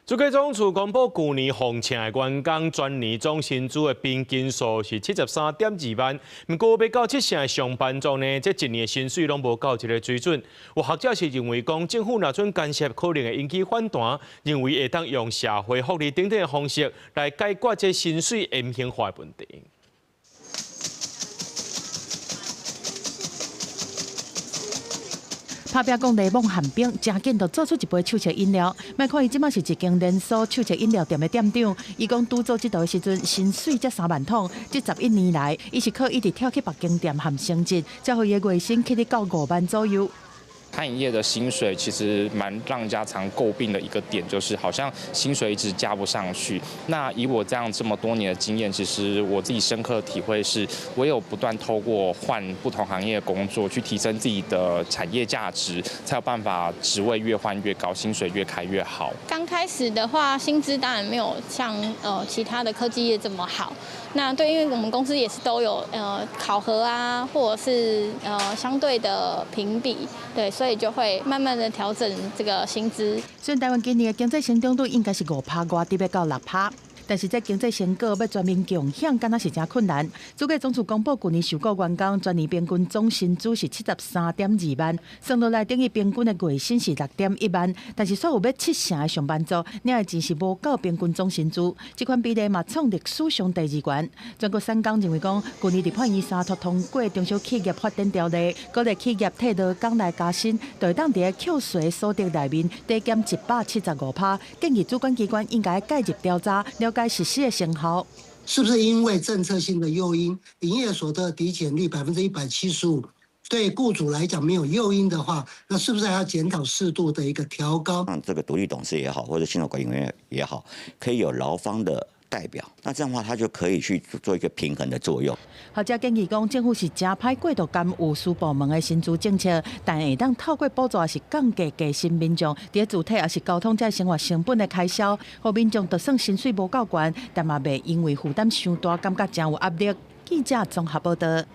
主计总处公布，去年phòng請的員工全年總薪資的平均數是73.2萬，不過要到7成的上班族呢，這一年的薪水攏無到這個水準。有學者是認為講，政府若准干涉，可能會引起反彈，認為會當用社會福利等等的方式來解決這薪水不平衡的問題。拍拼講雷蒙寒冰，真緊就做出一杯手搖飲料。莫看伊即馬是一間連鎖手搖飲料店的店長，伊講拄做這道的時陣，薪水才3萬桶。這11年來，伊是靠一直跳去別間店含升職，才互伊的月薪起到到5萬左右。餐飲業的薪水其實蠻讓人家常詬病的一個點，就是好像薪水一直加不上去。那以我這樣這麼多年的經驗，其實我自己深刻體會是，唯有不斷透過換不同行業的工作，去提升自己的產業價值，才有辦法職位越換越高，薪水越開越好。剛開始的話，薪資當然沒有像其他的科技業這麼好。那對，因為我們公司也是都有考核啊，或者是相對的評比，對，所以就會慢慢的調整這個薪資。雖然台灣今年的經濟成長率應該是5%外，跌到6%。但是，這經濟成果要全面共享，敢若是真困難。主計總處公布，去年受雇員工全年平均總薪資是73.2萬，算落來等於平均的月薪是6.1萬。但是，煞有要7成的上班族，領的錢是無夠平均總薪資，這款比例嘛創歷史上第2懸。全國3工認為講，去年立法院3讀通過中小企業發展條例，鼓勵企業替勞工來加薪，就會當佇個扣稅所得內面低減175%。建議主管機關應該介入調查。該實施的成效，是不是因為政策性的誘因，營業所得抵減率175%，對雇主來講沒有誘因的話，那是不是還要檢討適度的一個調高？這個獨立董事也好，或者信託管理員也好，可以有勞方的代表，那這樣的話，他就可以去做一個平衡的作用。學者建議講，政府是加派過度監有私部門的薪資政策，但會當透過補助也是降低基層民眾在住體也是交通這生活成本的開銷，互民眾就算薪水無夠懸，但嘛袂因為負擔傷大，感覺真有壓力。記者綜合報道。